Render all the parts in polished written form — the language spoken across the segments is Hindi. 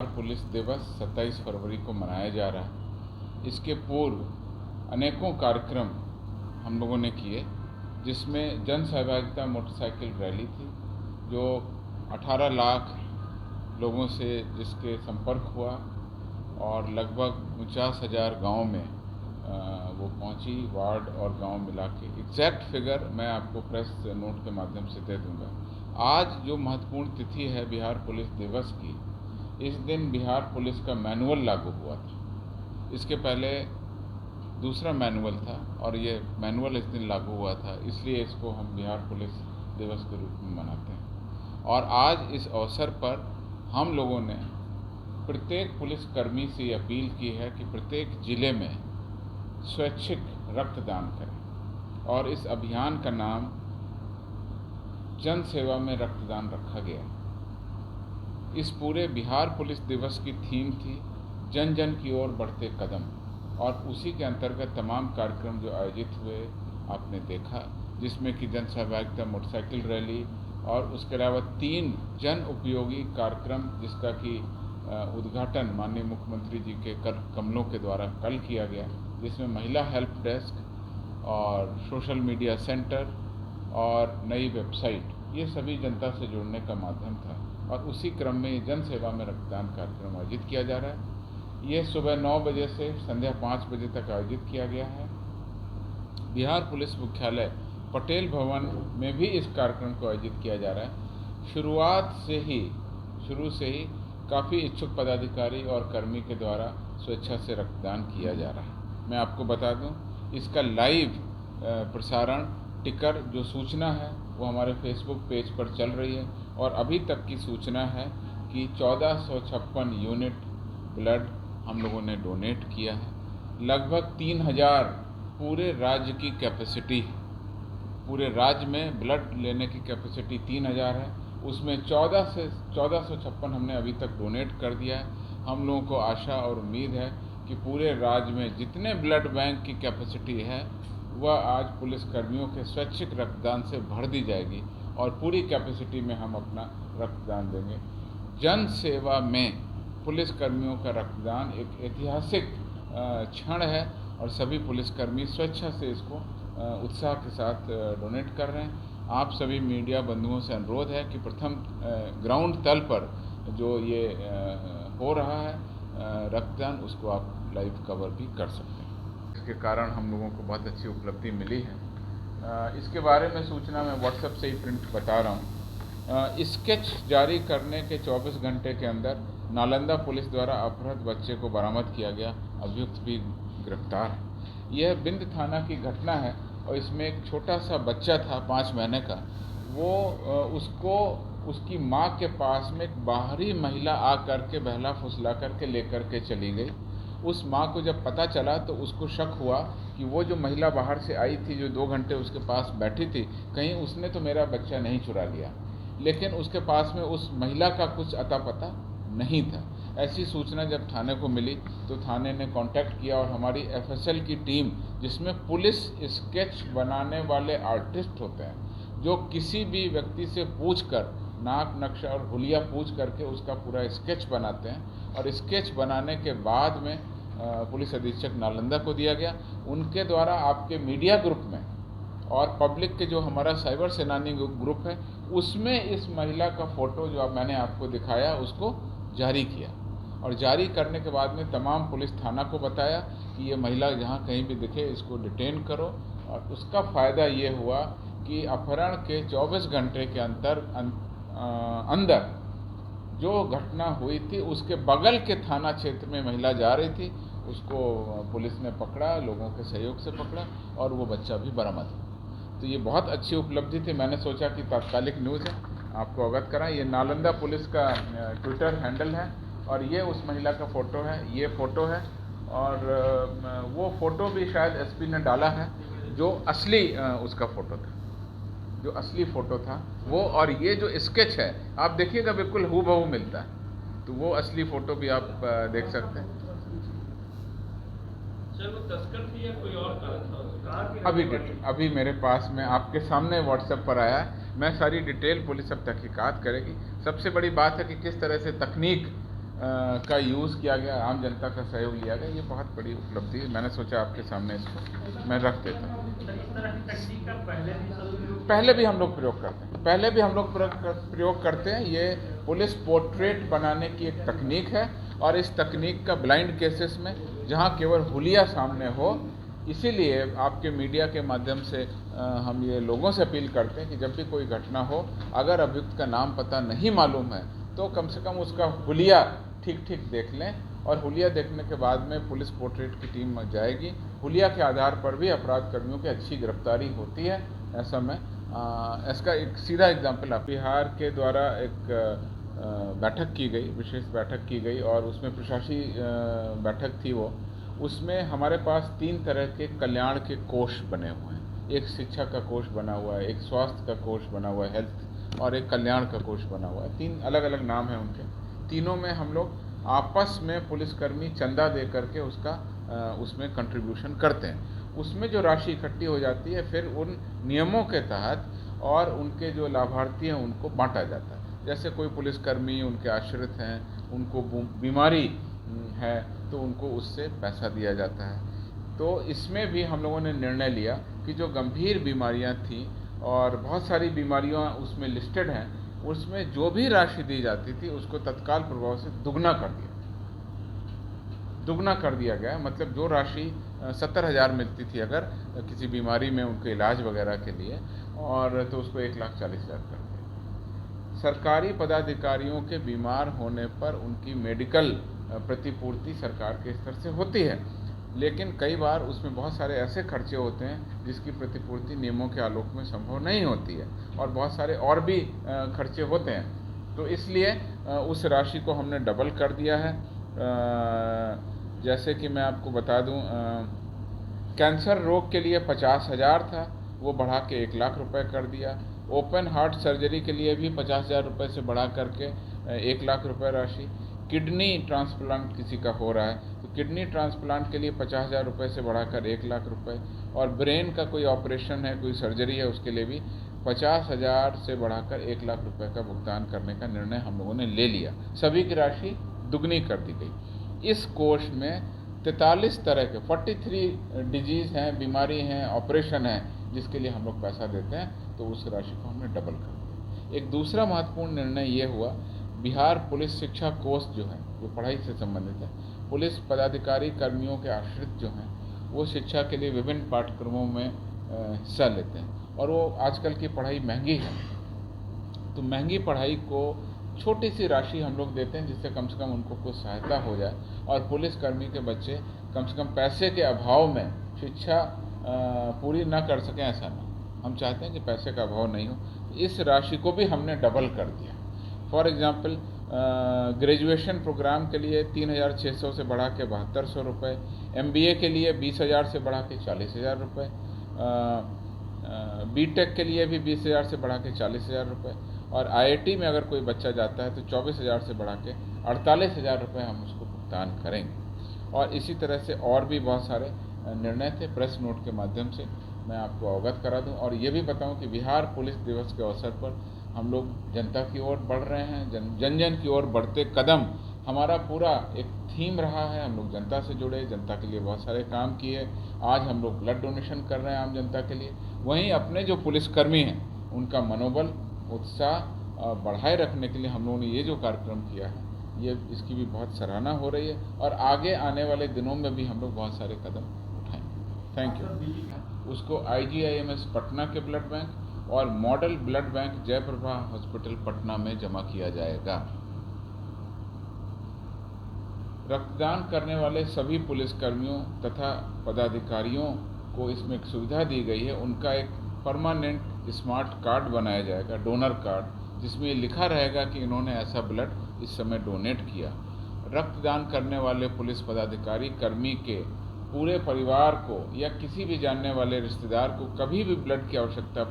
पुलिस दिवस 27 फरवरी को मनाया जा रहा है। इसके पूर्व अनेकों कार्यक्रम हम लोगों ने किए, जिसमें जन सहभागिता मोटरसाइकिल रैली थी, जो 18 लाख लोगों से जिसके संपर्क हुआ और लगभग 49,000 गाँव में वो पहुंची, वार्ड और गांव मिला के। एग्जैक्ट फिगर मैं आपको प्रेस नोट के माध्यम से दे दूंगा। आज जो महत्वपूर्ण तिथि है बिहार पुलिस दिवस की, इस दिन बिहार पुलिस का मैनुअल लागू हुआ था। इसके पहले दूसरा मैनुअल था और ये मैनुअल इस दिन लागू हुआ था, इसलिए इसको हम बिहार पुलिस दिवस के रूप में मनाते हैं। और आज इस अवसर पर हम लोगों ने प्रत्येक पुलिसकर्मी से अपील की है कि प्रत्येक जिले में स्वैच्छिक रक्तदान करें, और इस अभियान का नाम जन सेवा में रक्तदान रखा गया है। इस पूरे बिहार पुलिस दिवस की थीम थी जन जन की ओर बढ़ते कदम, और उसी के अंतर्गत तमाम कार्यक्रम जो आयोजित हुए आपने देखा, जिसमें कि जन सहभागिता मोटरसाइकिल रैली और उसके अलावा 3 जन उपयोगी कार्यक्रम जिसका कि उद्घाटन माननीय मुख्यमंत्री जी के कमलों के द्वारा कल किया गया, जिसमें महिला हेल्प डेस्क और सोशल मीडिया सेंटर और नई वेबसाइट, ये सभी जनता से जुड़ने का माध्यम था। और उसी क्रम में जन सेवा में रक्तदान कार्यक्रम आयोजित किया जा रहा है। ये सुबह 9 बजे से संध्या 5 बजे तक आयोजित किया गया है। बिहार पुलिस मुख्यालय पटेल भवन में भी इस कार्यक्रम को आयोजित किया जा रहा है। शुरू से ही काफ़ी इच्छुक पदाधिकारी और कर्मी के द्वारा स्वेच्छा से रक्तदान किया जा रहा है। मैं आपको बता दूं, इसका लाइव प्रसारण टिकर जो सूचना है वो हमारे फेसबुक पेज पर चल रही है, और अभी तक की सूचना है कि 1456 यूनिट ब्लड हम लोगों ने डोनेट किया है। लगभग 3000 पूरे राज्य की कैपेसिटी, पूरे राज्य में ब्लड लेने की कैपेसिटी 3000 है, उसमें 1456 हमने अभी तक डोनेट कर दिया है। हम लोगों को आशा और उम्मीद है कि पूरे राज्य में जितने ब्लड बैंक की कैपेसिटी है वह आज पुलिसकर्मियों के स्वैच्छिक रक्तदान से भर दी जाएगी, और पूरी कैपेसिटी में हम अपना रक्तदान देंगे। जन सेवा में पुलिसकर्मियों का रक्तदान एक ऐतिहासिक क्षण है, और सभी पुलिसकर्मी स्वेच्छा से इसको उत्साह के साथ डोनेट कर रहे हैं। आप सभी मीडिया बंधुओं से अनुरोध है कि प्रथम ग्राउंड तल पर जो ये हो रहा है रक्तदान, उसको आप लाइव कवर भी कर सकते हैं। इसके कारण हम लोगों को बहुत अच्छी उपलब्धि मिली है। इसके बारे में सूचना मैं व्हाट्सएप से ही प्रिंट बता रहा हूँ। स्केच जारी करने के 24 घंटे के अंदर नालंदा पुलिस द्वारा अपहृत बच्चे को बरामद किया गया, अभियुक्त भी गिरफ्तार है। यह बिंद थाना की घटना है, और इसमें एक छोटा सा बच्चा था 5 महीने का। वो उसकी माँ के पास में एक बाहरी महिला आ करके बहला फुसला करके लेकर के चली गई। उस माँ को जब पता चला तो उसको शक हुआ कि वो जो महिला बाहर से आई थी, जो 2 घंटे उसके पास बैठी थी, कहीं उसने तो मेरा बच्चा नहीं चुरा लिया। लेकिन उसके पास में उस महिला का कुछ अता पता नहीं था। ऐसी सूचना जब थाने को मिली तो थाने ने कांटेक्ट किया, और हमारी एफएसएल की टीम, जिसमें पुलिस स्केच बनाने वाले आर्टिस्ट होते हैं, जो किसी भी व्यक्ति से पूछकर नाक नक्शा और हुलिया पूछ करके उसका पूरा स्केच बनाते हैं, और स्केच बनाने के बाद में पुलिस अधीक्षक नालंदा को दिया गया। उनके द्वारा आपके मीडिया ग्रुप में और पब्लिक के जो हमारा साइबर सेनानी ग्रुप है, उसमें इस महिला का फ़ोटो जो अब मैंने आपको दिखाया उसको जारी किया, और जारी करने के बाद में तमाम पुलिस थाना को बताया कि ये महिला जहाँ कहीं भी दिखे इसको डिटेन करो। और उसका फ़ायदा ये हुआ कि अपहरण के 24 घंटे के अंदर जो घटना हुई थी उसके बगल के थाना क्षेत्र में महिला जा रही थी, उसको पुलिस ने पकड़ा, लोगों के सहयोग से पकड़ा, और वो बच्चा भी बरामद हुआ। तो ये बहुत अच्छी उपलब्धि थी। मैंने सोचा कि तात्कालिक न्यूज़ है, आपको अवगत कराएं। ये नालंदा पुलिस का ट्विटर हैंडल है, और ये उस महिला का फ़ोटो है, ये फ़ोटो है, और वो फ़ोटो भी शायद एसपी ने डाला है, जो असली उसका फ़ोटो था, जो असली फ़ोटो था वो। और ये जो स्केच है आप देखिएगा बिल्कुल हूबहू मिलता है, तो वो असली फ़ोटो भी आप देख सकते हैं। चलो तस्कर थी या कोई और अभी मेरे पास में आपके सामने व्हाट्सएप पर आया है। मैं सारी डिटेल पुलिस अब तहकीकात करेगी। सबसे बड़ी बात है कि किस तरह से तकनीक का यूज़ किया गया, आम जनता का सहयोग लिया गया, ये बहुत बड़ी उपलब्धि है। मैंने सोचा आपके सामने इसको मैं रख देता हूँ। इस तरह की तकनीक का पहले भी हम लोग प्रयोग करते हैं, प्रयोग करते हैं। ये पुलिस पोर्ट्रेट बनाने की एक तकनीक है, और इस तकनीक का ब्लाइंड केसेस में जहाँ केवल हुलिया सामने हो, इसीलिए आपके मीडिया के माध्यम से हम ये लोगों से अपील करते हैं कि जब भी कोई घटना हो, अगर अभियुक्त का नाम पता नहीं मालूम है तो कम से कम उसका हुलिया ठीक देख लें, और हुलिया देखने के बाद में पुलिस पोर्ट्रेट की टीम जाएगी। हुलिया के आधार पर भी अपराध कर्मियों की अच्छी गिरफ्तारी होती है। ऐसा मैं इसका एक सीधा एग्जाम्पल आप, बिहार के द्वारा एक बैठक की गई, विशेष बैठक की गई, और उसमें प्रशासकीय बैठक थी वो। उसमें हमारे पास 3 तरह के कल्याण के कोष बने हुए हैं। एक शिक्षा का कोष बना हुआ है, एक स्वास्थ्य का कोष बना हुआ है, हेल्थ, और एक कल्याण का कोष बना हुआ है। 3 अलग अलग नाम हैं उनके। तीनों में हम लोग आपस में पुलिसकर्मी चंदा दे करके उसमें कंट्रीब्यूशन करते हैं। उसमें जो राशि इकट्ठी हो जाती है, फिर उन नियमों के तहत और उनके जो लाभार्थी हैं उनको बांटा जाता है। जैसे कोई पुलिसकर्मी, उनके आश्रित हैं, उनको बीमारी है तो उनको उससे पैसा दिया जाता है। तो इसमें भी हम लोगों ने निर्णय लिया कि जो गंभीर बीमारियां थीं और बहुत सारी बीमारियां उसमें लिस्टेड हैं, उसमें जो भी राशि दी जाती थी उसको तत्काल प्रभाव से दुगना कर दिया गया। मतलब जो राशि 70,000 मिलती थी अगर किसी बीमारी में उनके इलाज वगैरह के लिए, और तो उसको 1,40,000 कर दिया। सरकारी पदाधिकारियों के बीमार होने पर उनकी मेडिकल प्रतिपूर्ति सरकार के स्तर से होती है, लेकिन कई बार उसमें बहुत सारे ऐसे खर्चे होते हैं जिसकी प्रतिपूर्ति नियमों के आलोक में संभव नहीं होती है, और बहुत सारे और भी खर्चे होते हैं। तो इसलिए उस राशि को हमने डबल कर दिया है। जैसे कि मैं आपको बता दूं, कैंसर रोग के लिए 50,000 था, वो बढ़ा के 1,00,000 रुपये कर दिया। ओपन हार्ट सर्जरी के लिए भी 50,000 रुपये से बढ़ा करके 1,00,000 रुपये राशि। किडनी ट्रांसप्लांट किसी का हो रहा है तो किडनी ट्रांसप्लांट के लिए 50,000 रुपये से बढ़ाकर 1,00,000 रुपये, और ब्रेन का कोई ऑपरेशन है, कोई सर्जरी है, उसके लिए भी 50,000 से बढ़ाकर 1,00,000 रुपये का भुगतान करने का निर्णय हम लोगों ने ले लिया। सभी की राशि दुगनी कर दी गई। इस कोष में 43 तरह के 43 डिजीज़ हैं, बीमारी हैं, ऑपरेशन हैं, जिसके लिए हम लोग पैसा देते हैं, तो उस राशि को हमने डबल कर दिया। एक दूसरा महत्वपूर्ण निर्णय ये हुआ, बिहार पुलिस शिक्षा कोष जो है, जो पढ़ाई से संबंधित है, पुलिस पदाधिकारी कर्मियों के आश्रित जो हैं वो शिक्षा के लिए विभिन्न पाठ्यक्रमों में हिस्सा लेते हैं, और वो आजकल की पढ़ाई महंगी है, तो महंगी पढ़ाई को छोटी सी राशि हम लोग देते हैं जिससे कम से कम उनको कुछ सहायता हो जाए, और पुलिसकर्मी के बच्चे कम से कम पैसे के अभाव में शिक्षा पूरी ना कर सकें, ऐसा ना। हम चाहते हैं कि पैसे का अभाव नहीं हो। इस राशि को भी हमने डबल कर दिया। फॉर एग्ज़ाम्पल, ग्रेजुएशन प्रोग्राम के लिए 3,600 से बढ़ा के 7,200 रुपये, MBA के लिए 20,000 से बढ़ा के 40,000 रुपये, BTech के लिए भी 20,000 से बढ़ा के 40,000 रुपये, और IIT में अगर कोई बच्चा जाता है तो 24,000 से बढ़ा के 48,000 रुपये हम उसको भुगतान करेंगे। और इसी तरह से और भी बहुत सारे निर्णय थे। प्रेस नोट के माध्यम से मैं आपको अवगत करा दूं, और ये भी बताऊं कि बिहार पुलिस दिवस के अवसर पर हम लोग जनता की ओर बढ़ रहे हैं। जन जन की ओर बढ़ते कदम हमारा पूरा एक थीम रहा है। हम लोग जनता से जुड़े, जनता के लिए बहुत सारे काम किए। आज हम लोग ब्लड डोनेशन कर रहे हैं आम जनता के लिए। वहीं अपने जो पुलिसकर्मी हैं उनका मनोबल, उत्साह बढ़ाए रखने के लिए हम लोगों ने ये जो कार्यक्रम किया है, ये इसकी भी बहुत सराहना हो रही है, और आगे आने वाले दिनों में भी हम लोग बहुत सारे कदम उठाएंगे। Thank you. उसको IGIMS पटना के ब्लड बैंक और model blood bank Jayaprabha hospital Patna में जमा किया जाएगा। रक्तदान करने वाले सभी पुलिसकर्मियों तथा पदाधिकारियों को इसमें एक सुविधा दी गई है। उनका एक परमानेंट स्मार्ट कार्ड बनाया जाएगा, डोनर कार्ड, जिसमें लिखा रहेगा कि इन्होंने ऐसा ब्लड इस समय डोनेट किया। रक्तदान करने वाले पुलिस पदाधिकारी कर्मी के पूरे परिवार को या किसी भी जानने वाले रिश्तेदार को कभी भी ब्लड की आवश्यकता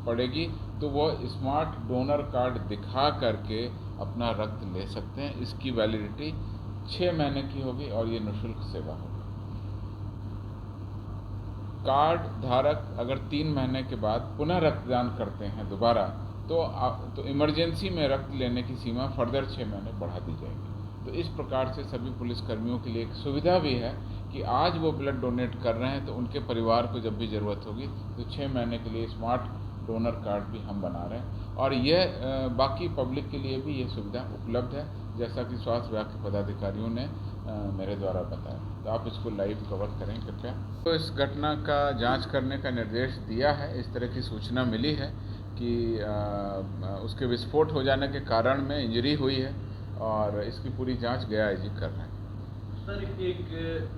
पड़ेगी तो वो स्मार्ट डोनर कार्ड दिखा करके अपना रक्त ले सकते हैं। इसकी वैलिडिटी 6 महीने की होगी और ये निःशुल्क सेवा होगी। कार्ड धारक अगर 3 महीने के बाद पुनः रक्तदान करते हैं दोबारा तो इमरजेंसी में रक्त लेने की सीमा फर्दर 6 महीने बढ़ा दी जाएगी। तो इस प्रकार से सभी पुलिसकर्मियों के लिए एक सुविधा भी है कि आज वो ब्लड डोनेट कर रहे हैं तो उनके परिवार को जब भी ज़रूरत होगी तो 6 महीने के लिए स्मार्ट डोनर कार्ड भी हम बना रहे हैं। और यह बाकी पब्लिक के लिए भी ये सुविधा उपलब्ध है, जैसा कि स्वास्थ्य विभाग के पदाधिकारियों ने मेरे द्वारा बताया। तो आप इसको लाइव कवर करें कृपया। तो इस घटना का जांच करने का निर्देश दिया है। इस तरह की सूचना मिली है कि उसके विस्फोट हो जाने के कारण में इंजरी हुई है और इसकी पूरी जांच गया आईजी कर रहे हैं। सर, एक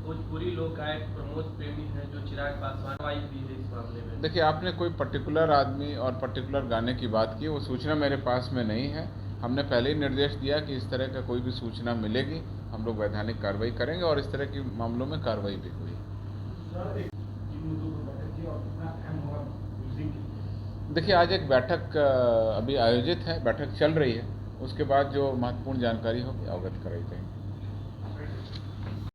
भोजपुरी लोक गायक प्रमोद प्रेमी है जो चिराग पासवान आई भी है इस मामले में। देखिए, आपने कोई पर्टिकुलर आदमी और पर्टिकुलर गाने की बात की, वो सूचना मेरे पास में नहीं है। हमने पहले ही निर्देश दिया कि इस तरह का कोई भी सूचना मिलेगी हम लोग वैधानिक कार्रवाई करेंगे और इस तरह के मामलों में कार्रवाई भी हुई। देखिए, आज एक बैठक अभी आयोजित है, बैठक चल रही है, उसके बाद जो महत्वपूर्ण जानकारी होगी अवगत कराई जाएगी।